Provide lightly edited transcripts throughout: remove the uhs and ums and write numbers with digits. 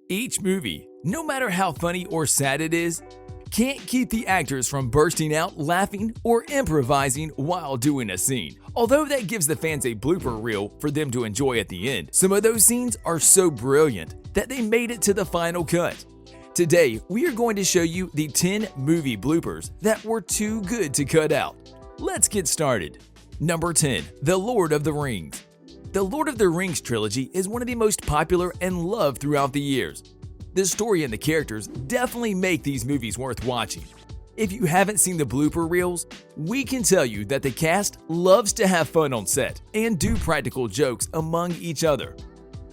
Each movie, no matter how funny or sad it is, can't keep the actors from bursting out laughing or improvising while doing a scene. Although that gives the fans a blooper reel for them to enjoy at the end, some of those scenes are so brilliant that they made it to the final cut. Today, we are going to show you the 10 movie bloopers that were too good to cut out. Let's get started. Number 10. The Lord of the Rings. The Lord of the Rings trilogy is one of the most popular and loved throughout the years. The story and the characters definitely make these movies worth watching. If you haven't seen the blooper reels, we can tell you that the cast loves to have fun on set and do practical jokes among each other.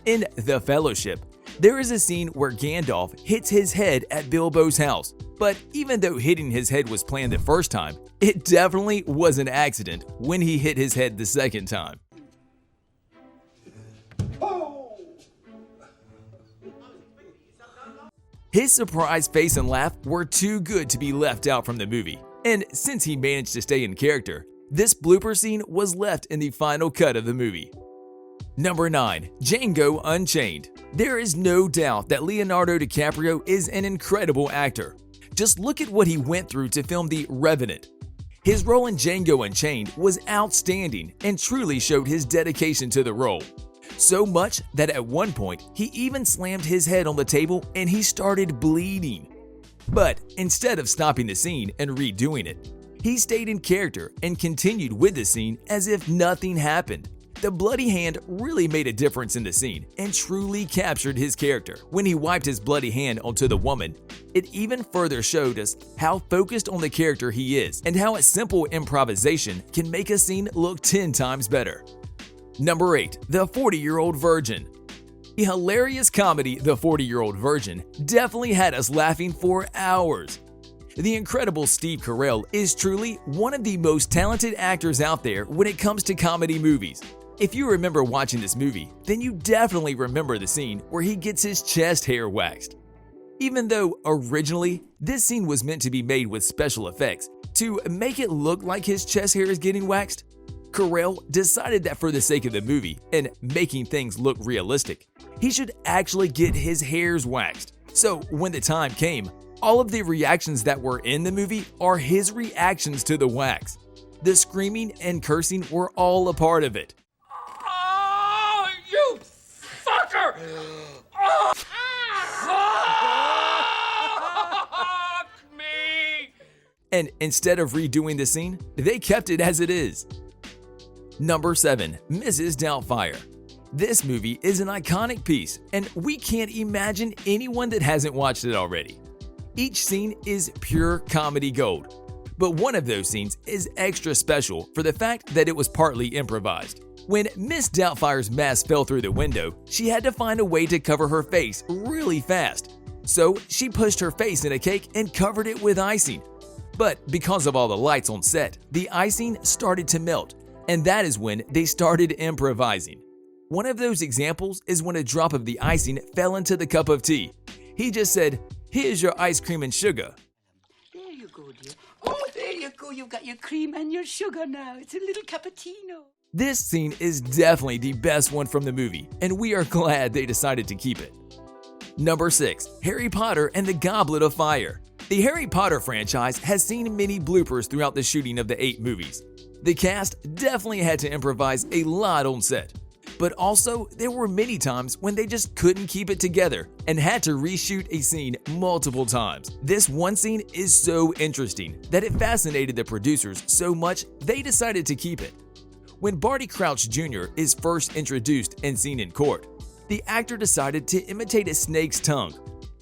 In The Fellowship, there is a scene where Gandalf hits his head at Bilbo's house, but even though hitting his head was planned the first time, it definitely was an accident when he hit his head the second time. His surprise face and laugh were too good to be left out from the movie, and since he managed to stay in character, this blooper scene was left in the final cut of the movie. Number 9. Django Unchained. There is no doubt that Leonardo DiCaprio is an incredible actor. Just look at what he went through to film The Revenant. His role in Django Unchained was outstanding and truly showed his dedication to the role. So much that at one point, he even slammed his head on the table and he started bleeding. But instead of stopping the scene and redoing it, he stayed in character and continued with the scene as if nothing happened. The bloody hand really made a difference in the scene and truly captured his character. When he wiped his bloody hand onto the woman, it even further showed us how focused on the character he is and how a simple improvisation can make a scene look 10 times better. Number 8. The 40-Year-Old Virgin. The hilarious comedy The 40-Year-Old Virgin definitely had us laughing for hours. The incredible Steve Carell is truly one of the most talented actors out there when it comes to comedy movies. If you remember watching this movie, then you definitely remember the scene where he gets his chest hair waxed. Even though originally this scene was meant to be made with special effects to make it look like his chest hair is getting waxed, Carell decided that for the sake of the movie and making things look realistic, he should actually get his hairs waxed. So when the time came, all of the reactions that were in the movie are his reactions to the wax. The screaming and cursing were all a part of it. Oh, you fucker! Oh, fuck me! And instead of redoing the scene, they kept it as it is. Number 7. Mrs. Doubtfire. This movie is an iconic piece, and we can't imagine anyone that hasn't watched it already. Each scene is pure comedy gold, but one of those scenes is extra special for the fact that it was partly improvised. When Miss Doubtfire's mask fell through the window, she had to find a way to cover her face really fast. So she pushed her face in a cake and covered it with icing. But because of all the lights on set, the icing started to melt, and that is when they started improvising. One of those examples is when a drop of the icing fell into the cup of tea. He just said, "Here's your ice cream and sugar." There you go, dear. Oh, there you go. You've got your cream and your sugar now. It's a little cappuccino. This scene is definitely the best one from the movie, and we are glad they decided to keep it. Number 6. Harry Potter and the Goblet of Fire. The Harry Potter franchise has seen many bloopers throughout the shooting of the 8 movies. The cast definitely had to improvise a lot on set, but also there were many times when they just couldn't keep it together and had to reshoot a scene multiple times. This one scene is so interesting that it fascinated the producers so much they decided to keep it. When Barty Crouch Jr. is first introduced and seen in court, the actor decided to imitate a snake's tongue.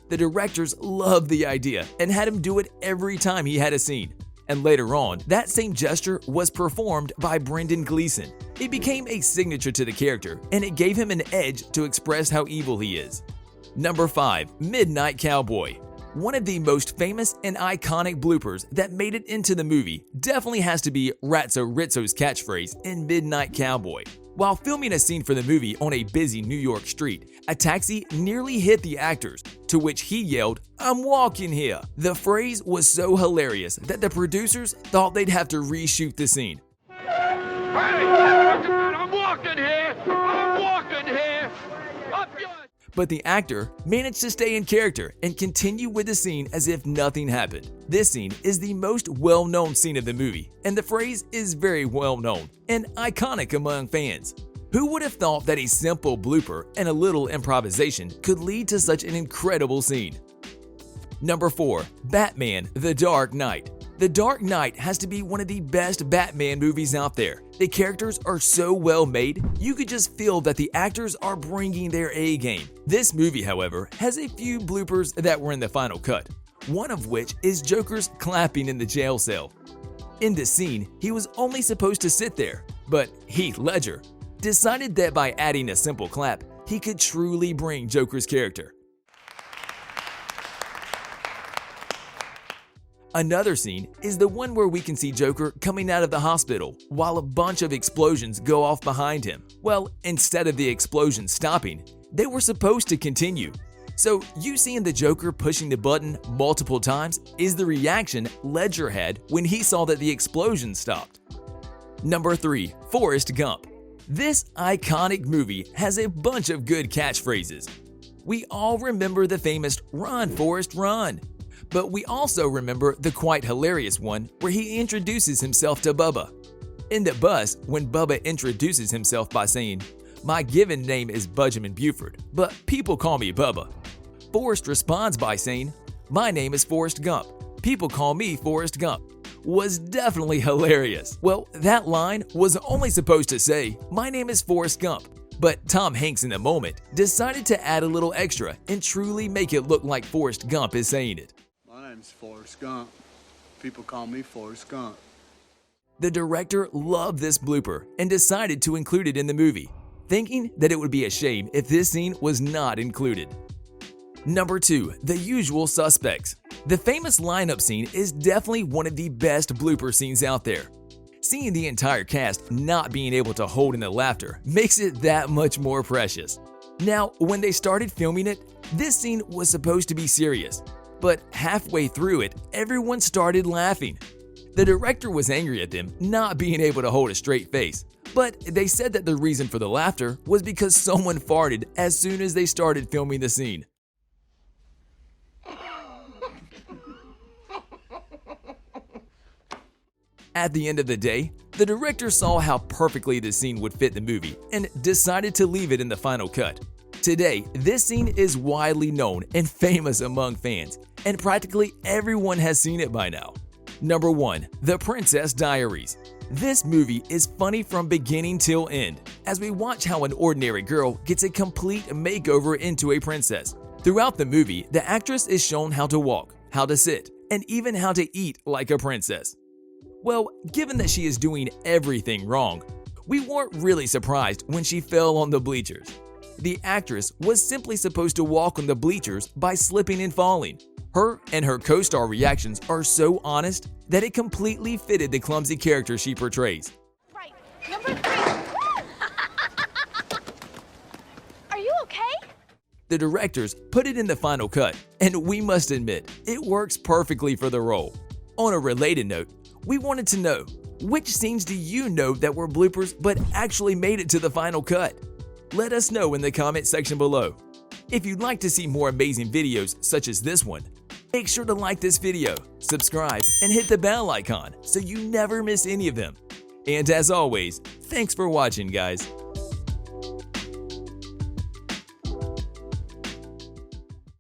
The directors loved the idea and had him do it every time he had a scene. And later on, that same gesture was performed by Brendan Gleeson. It became a signature to the character, and it gave him an edge to express how evil he is. Number 5. Midnight Cowboy. One of the most famous and iconic bloopers that made it into the movie definitely has to be Ratso Rizzo's catchphrase in Midnight Cowboy. While filming a scene for the movie on a busy New York street, a taxi nearly hit the actors, to which he yelled, "I'm walking here." The phrase was so hilarious that the producers thought they'd have to reshoot the scene. Hey, I'm walking here! I'm walking here! Up yours! But the actor managed to stay in character and continue with the scene as if nothing happened. This scene is the most well-known scene of the movie, and the phrase is very well-known and iconic among fans. Who would have thought that a simple blooper and a little improvisation could lead to such an incredible scene? Number 4. Batman: The Dark Knight. The Dark Knight has to be one of the best Batman movies out there. The characters are so well made, you could just feel that the actors are bringing their A game. This movie, however, has a few bloopers that were in the final cut, one of which is Joker's clapping in the jail cell. In this scene, he was only supposed to sit there, but Heath Ledger decided that by adding a simple clap, he could truly bring Joker's character. Another scene is the one where we can see Joker coming out of the hospital while a bunch of explosions go off behind him. Well, instead of the explosions stopping, they were supposed to continue. So you seeing the Joker pushing the button multiple times is the reaction Ledger had when he saw that the explosion stopped. Number 3. Forrest Gump. This iconic movie has a bunch of good catchphrases. We all remember the famous "Run, Forrest, run!" But we also remember the quite hilarious one where he introduces himself to Bubba. In the bus, when Bubba introduces himself by saying, "My given name is Benjamin Buford, but people call me Bubba," Forrest responds by saying, "My name is Forrest Gump. People call me Forrest Gump," was definitely hilarious. Well, that line was only supposed to say, "My name is Forrest Gump," but Tom Hanks in the moment decided to add a little extra and truly make it look like Forrest Gump is saying it. My name's Forrest Gump. People call me Forrest Gump. The director loved this blooper and decided to include it in the movie, thinking that it would be a shame if this scene was not included. Number 2. The Usual Suspects. The famous lineup scene is definitely one of the best blooper scenes out there. Seeing the entire cast not being able to hold in the laughter makes it that much more precious. Now, when they started filming it, this scene was supposed to be serious, but halfway through it, everyone started laughing. The director was angry at them not being able to hold a straight face, but they said that the reason for the laughter was because someone farted as soon as they started filming the scene. At the end of the day, the director saw how perfectly the scene would fit the movie and decided to leave it in the final cut. Today, this scene is widely known and famous among fans, and practically everyone has seen it by now. Number 1. The Princess Diaries. This movie is funny from beginning till end, as we watch how an ordinary girl gets a complete makeover into a princess. Throughout the movie, the actress is shown how to walk, how to sit, and even how to eat like a princess. Well, given that she is doing everything wrong, we weren't really surprised when she fell on the bleachers. The actress was simply supposed to walk on the bleachers by slipping and falling. Her and her co-star reactions are so honest that it completely fitted the clumsy character she portrays. Right. Number 3. Are you okay? The directors put it in the final cut, and we must admit, it works perfectly for the role. On a related note, we wanted to know, which scenes do you know that were bloopers but actually made it to the final cut? Let us know in the comment section below. If you'd like to see more amazing videos such as this one, make sure to like this video, subscribe, and hit the bell icon so you never miss any of them. And as always, thanks for watching, guys.